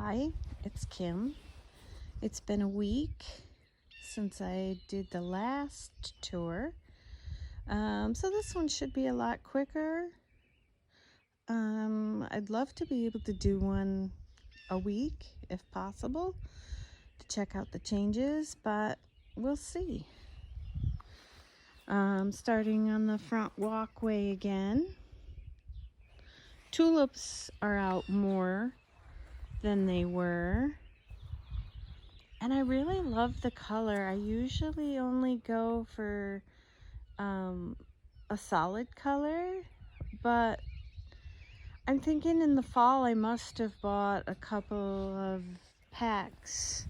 Hi, it's Kim. It's been a week since I did the last tour. So this one should be a lot quicker. I'd love to be able to do one a week if possible to check out the changes, but we'll see. Starting on the front walkway again. Tulips are out more than they were. And I really love the color. I usually only go for a solid color, but I'm thinking in the fall I must have bought a couple of packs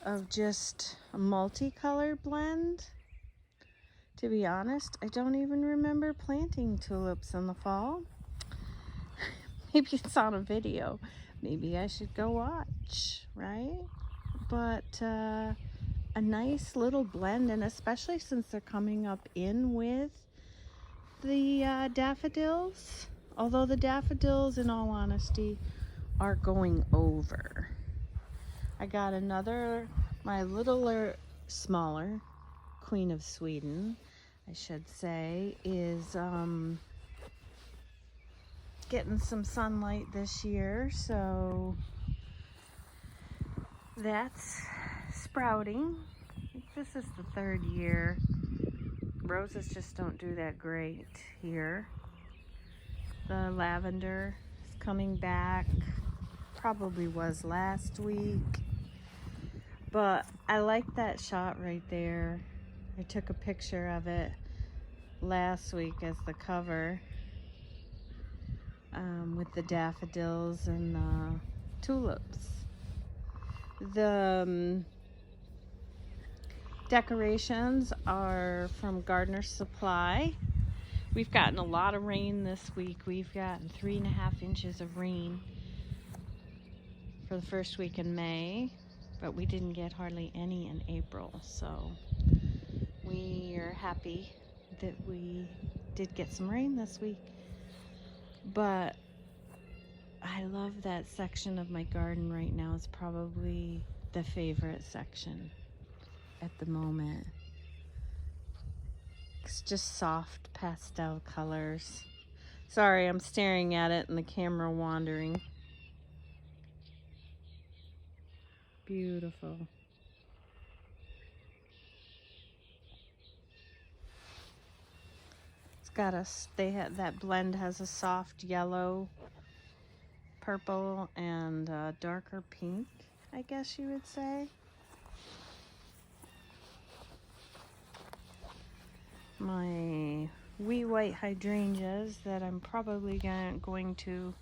of just a multicolor blend. To be honest, I don't even remember planting tulips in the fall. Maybe it's on a video. Maybe I should go watch, right? But a nice little blend, and especially since they're coming up in with the daffodils. Although the daffodils, in all honesty, are going over. I got another, my littler, smaller Queen of Sweden, I should say, is getting some sunlight this year, so that's sprouting. I think this is the third year. Roses just don't do that great here. The lavender is coming back. Probably was last week. But I like that shot right there. I took a picture of it last week as the cover with the daffodils and the tulips. The decorations are from Gardener's Supply. We've gotten a lot of rain this week. We've gotten 3.5 inches of rain for the first week in May, but we didn't get hardly any in April, so we are happy that we did get some rain this week. But I love that section of my garden right now. It's probably the favorite section at the moment. It's just soft pastel colors. Sorry, I'm staring at it and the camera wandering. Beautiful. It's got that blend has a soft yellow, purple, and darker pink, I guess you would say. My wee white hydrangeas that I'm probably going to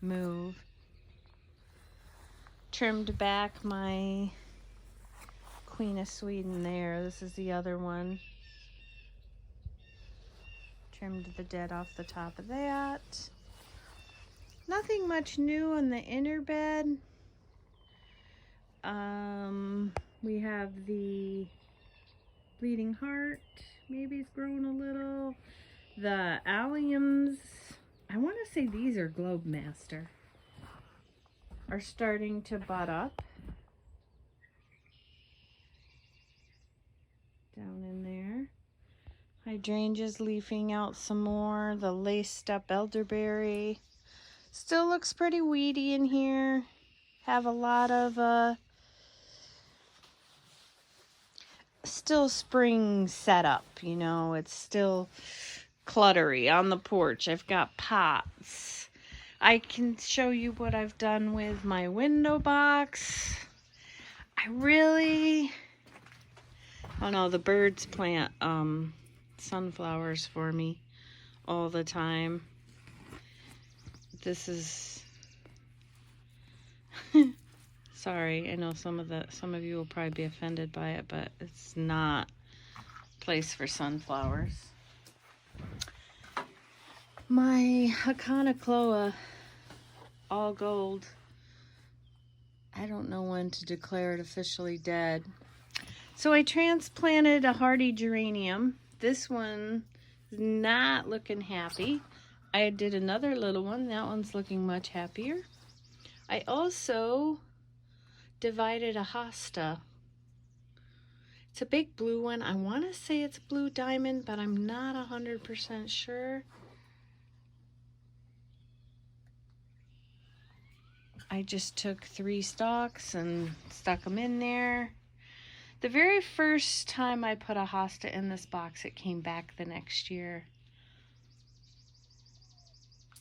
move. Trimmed back my Queen of Sweden there. This is the other one. Trimmed the dead off the top of that. Nothing much new on the inner bed. We have the bleeding heart, maybe it's grown a little. The alliums, I want to say these are Globe Master, are starting to bud up. Down in there. Hydrangeas leafing out some more. The laced up elderberry. Still looks pretty weedy in here. Have a lot of still spring setup, you know. It's still cluttery on the porch. I've got pots. I can show you what I've done with my window box. Oh no, the birds plant sunflowers for me all the time. This is sorry, I know some of you will probably be offended by it, but it's not a place for sunflowers. My Aconocloa, all gold. I don't know when to declare it officially dead. So I transplanted a hardy geranium. This one is not looking happy. I did another little one. That one's looking much happier. I also divided a hosta. It's a big blue one. I want to say it's blue diamond, but I'm not 100% sure. I just took 3 stalks and stuck them in there. The very first time I put a hosta in this box, it came back the next year.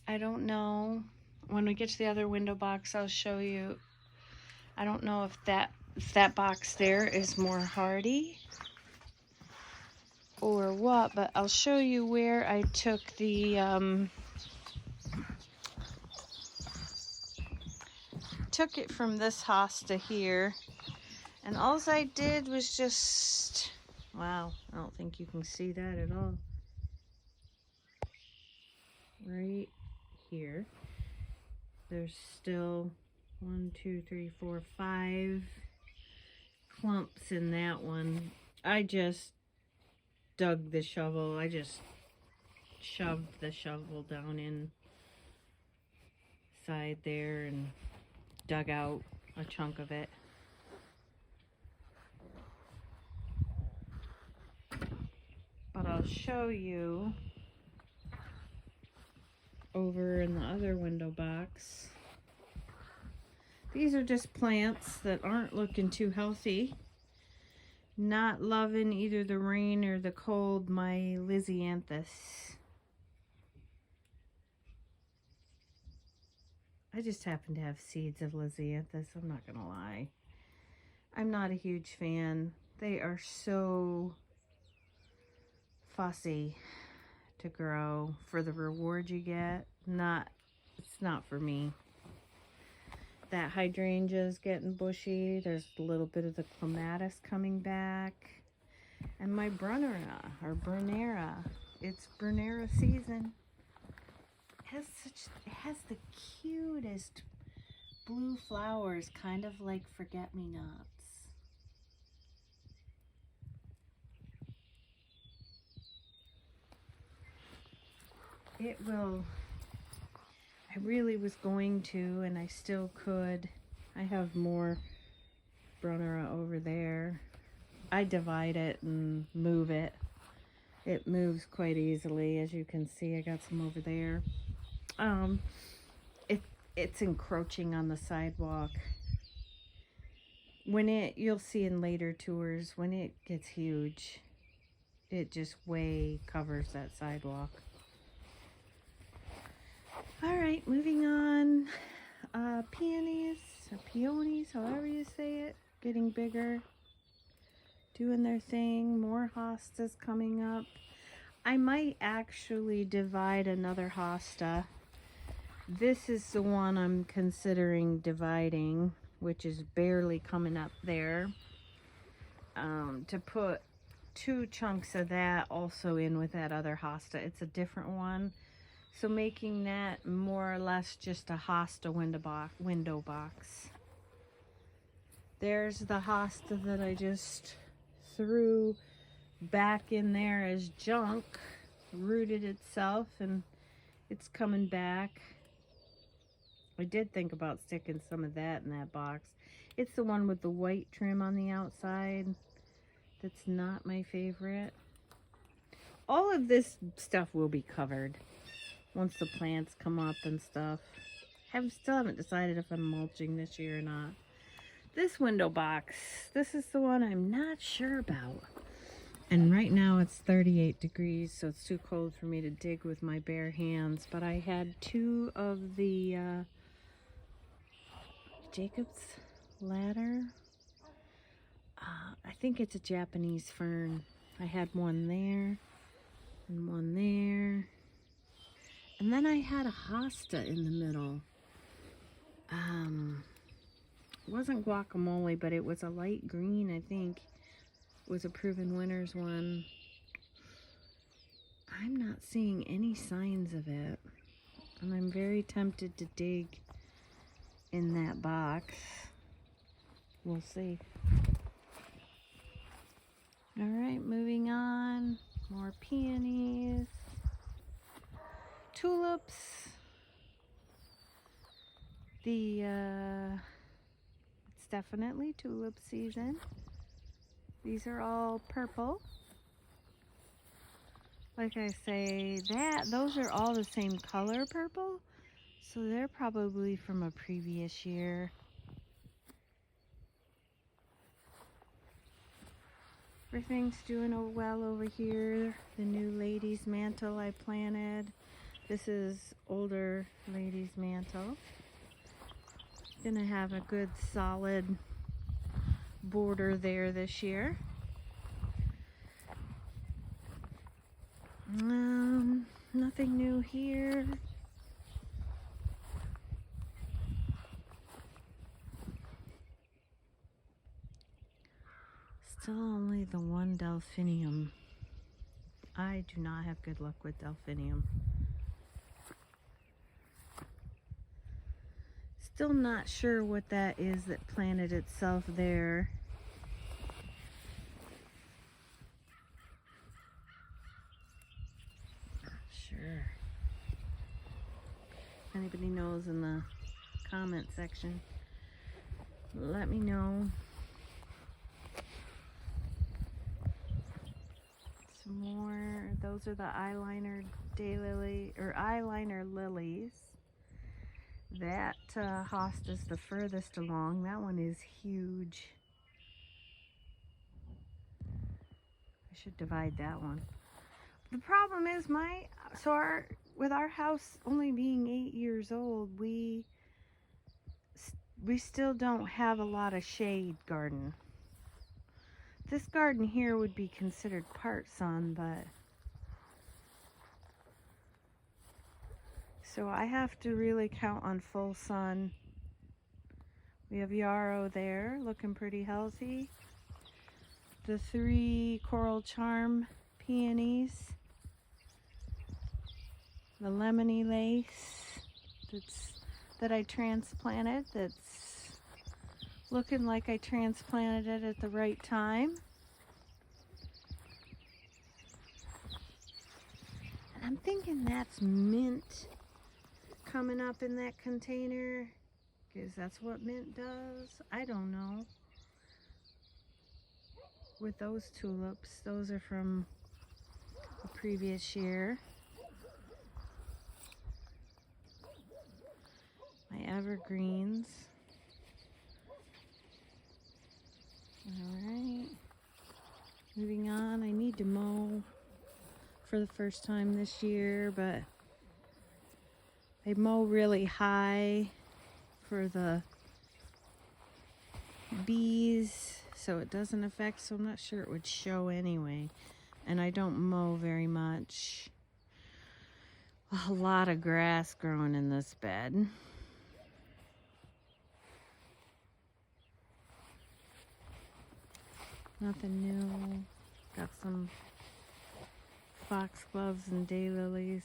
I don't know. When we get to the other window box, I'll show you. I don't know if that box there is more hardy or what, but I'll show you where I took the took it from this hosta here, and all I did was just, wow, I don't think you can see that at all. Right here, there's still 1, 2, 3, 4, 5 clumps in that one. I just dug the shovel. I just shoved the shovel down inside there and dug out a chunk of it. But I'll show you over in the other window box. These are just plants that aren't looking too healthy. Not loving either the rain or the cold. My lisianthus. I just happen to have seeds of lisianthus, I'm not gonna lie. I'm not a huge fan. They are so fussy to grow for the reward you get. It's not for me. That hydrangea is getting bushy. There's a little bit of the clematis coming back. And my Brunera, or Bernera, it's Bernera season. It has the cutest blue flowers, kind of like forget-me-nots. It will, I really was going to, and I still could. I have more Brunera over there. I divide it and move it. It moves quite easily, as you can see. I got some over there. It's encroaching on the sidewalk. You'll see in later tours, when it gets huge, it just way covers that sidewalk. All right, moving on. Peonies, or peonies, however you say it, getting bigger, doing their thing. More hostas coming up. I might actually divide another hosta. This is the one I'm considering dividing, which is barely coming up there. To put 2 chunks of that also in with that other hosta. It's a different one. So making that more or less just a hosta window box. There's the hosta that I just threw back in there as junk, rooted itself, and it's coming back. I did think about sticking some of that in that box. It's the one with the white trim on the outside. That's not my favorite. All of this stuff will be covered once the plants come up and stuff. Still haven't decided if I'm mulching this year or not. This window box, this is the one I'm not sure about. And right now it's 38 degrees, so it's too cold for me to dig with my bare hands. But I had 2 of the Jacob's ladder. I think it's a Japanese fern. I had one there and one there. And then I had a hosta in the middle. It wasn't guacamole, but it was a light green, I think. It was a Proven Winners one. I'm not seeing any signs of it. And I'm very tempted to dig in that box. We'll see. All right, moving on. More peonies. tulips. It's definitely tulip season. These are all purple. Like I say, those are all the same color purple, so they're probably from a previous year. Everything's doing well over here. The new lady's mantle I planted. This is older lady's mantle. Gonna have a good solid border there this year. Nothing new here. Still only the one delphinium. I do not have good luck with delphinium. Still not sure what that is that planted itself there. Not sure. If anybody knows in the comment section, let me know. Some more. Those are the eyeliner daylily or eyeliner lilies. That host is the furthest along. That one is huge. I should divide that one. The problem is with our house only being 8 years old, we still don't have a lot of shade garden. This garden here would be considered part sun, but so I have to really count on full sun. We have yarrow there, looking pretty healthy. The 3 coral charm peonies. The lemony lace that I transplanted, that's looking like I transplanted it at the right time. And I'm thinking that's mint coming up in that container, because that's what mint does. I don't know. With those tulips, those are from the previous year. My evergreens. Alright, moving on. I need to mow for the first time this year, but I mow really high for the bees, so it doesn't affect, so I'm not sure it would show anyway. And I don't mow very much. A lot of grass growing in this bed. Nothing new. Got some foxgloves and daylilies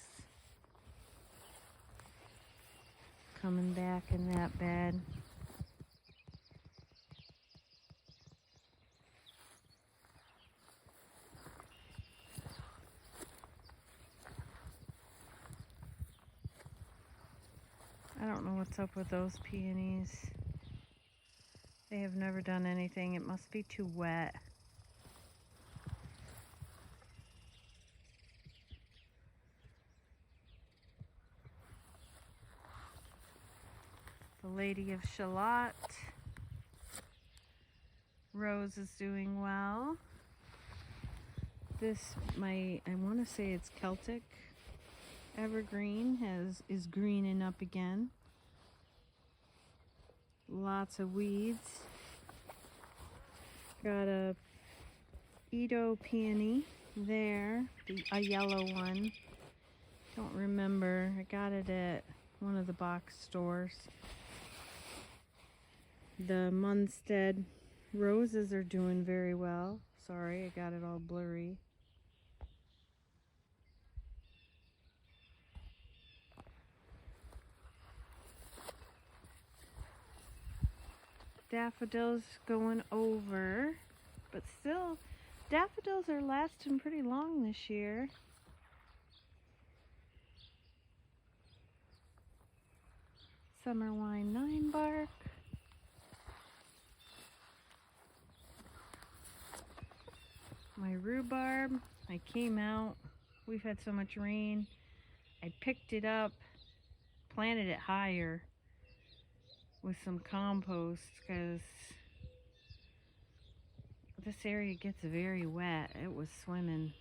coming back in that bed. I don't know what's up with those peonies. They have never done anything. It must be too wet. The Lady of Shalott rose is doing well. This, I want to say it's Celtic evergreen, is greening up again. Lots of weeds. Got a Edo peony there, a yellow one. Don't remember. I got it at one of the box stores. The Munstead roses are doing very well. Sorry, I got it all blurry. Daffodils going over, but still, daffodils are lasting pretty long this year. Summer wine 9 bark. My rhubarb, I came out. We've had so much rain. I picked it up, planted it higher with some compost because this area gets very wet. It was swimming.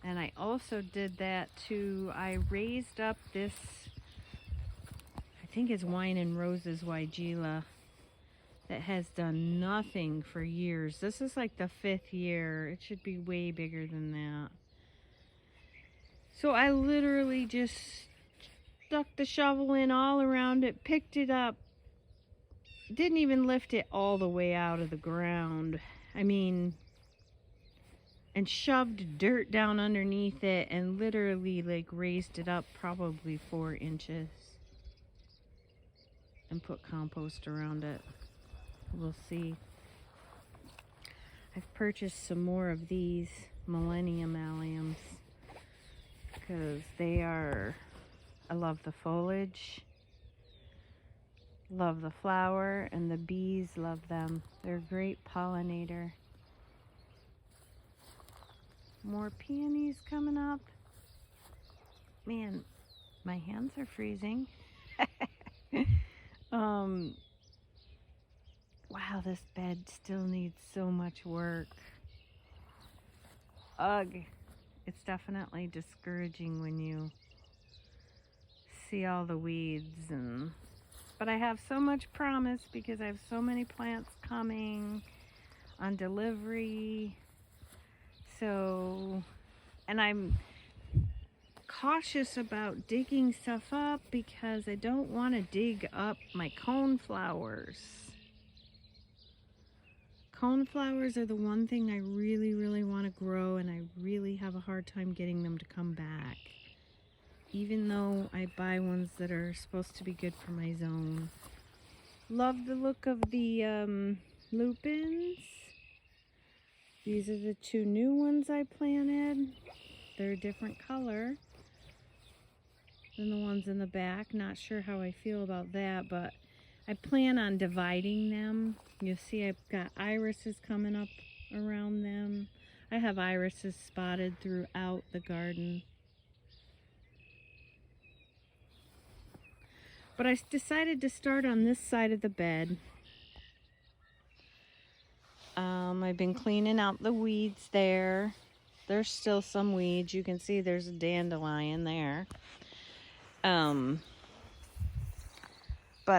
And I also did that too. I raised up this, I think it's Wine and Roses Weigela, that has done nothing for years. This is like the 5th year. It should be way bigger than that. So I literally just stuck the shovel in all around it, picked it up, didn't even lift it all the way out of the ground. I mean, and shoved dirt down underneath it and literally like raised it up probably 4 inches and put compost around it. We'll see. I've purchased some more of these Millennium alliums because they are, I love the foliage, love the flower, and the bees love them. They're a great pollinator. More peonies coming up. Man, my hands are freezing. Wow, this bed still needs so much work. Ugh. It's definitely discouraging when you see all the weeds, but I have so much promise because I have so many plants coming on delivery. So, and I'm cautious about digging stuff up because I don't want to dig up my coneflowers. Coneflowers are the one thing I really, really want to grow, and I really have a hard time getting them to come back. Even though I buy ones that are supposed to be good for my zone. Love the look of the lupins. These are the 2 new ones I planted. They're a different color than the ones in the back. Not sure how I feel about that, but I plan on dividing them. You'll see I've got irises coming up around them. I have irises spotted throughout the garden. But I decided to start on this side of the bed. I've been cleaning out the weeds there. There's still some weeds. You can see there's a dandelion there. But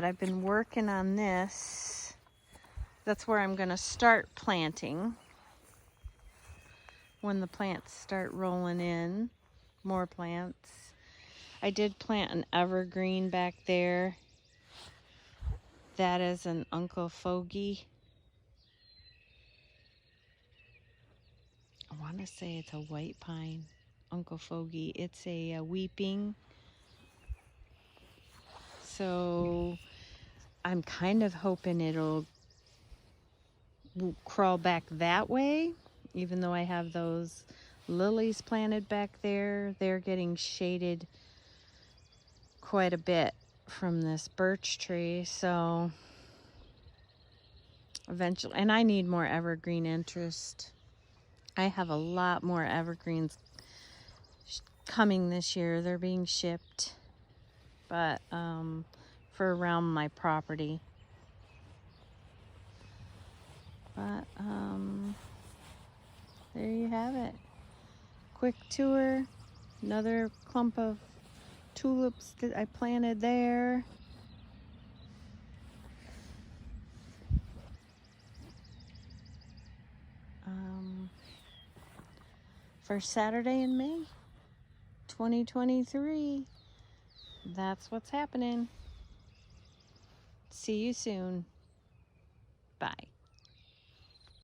I've been working on this. That's where I'm going to start planting when the plants start rolling in. More plants. I did plant an evergreen back there. That is an Uncle Fogey. I want to say it's a white pine. Uncle Fogey. It's a weeping. So I'm kind of hoping it'll crawl back that way, even though I have those lilies planted back there. They're getting shaded quite a bit from this birch tree, so eventually, and I need more evergreen interest. I have a lot more evergreens coming this year. They're being shipped, but for around my property. But there you have it. Quick tour. Another clump of tulips that I planted there. First Saturday in May 2023. That's what's happening. See you soon. Bye.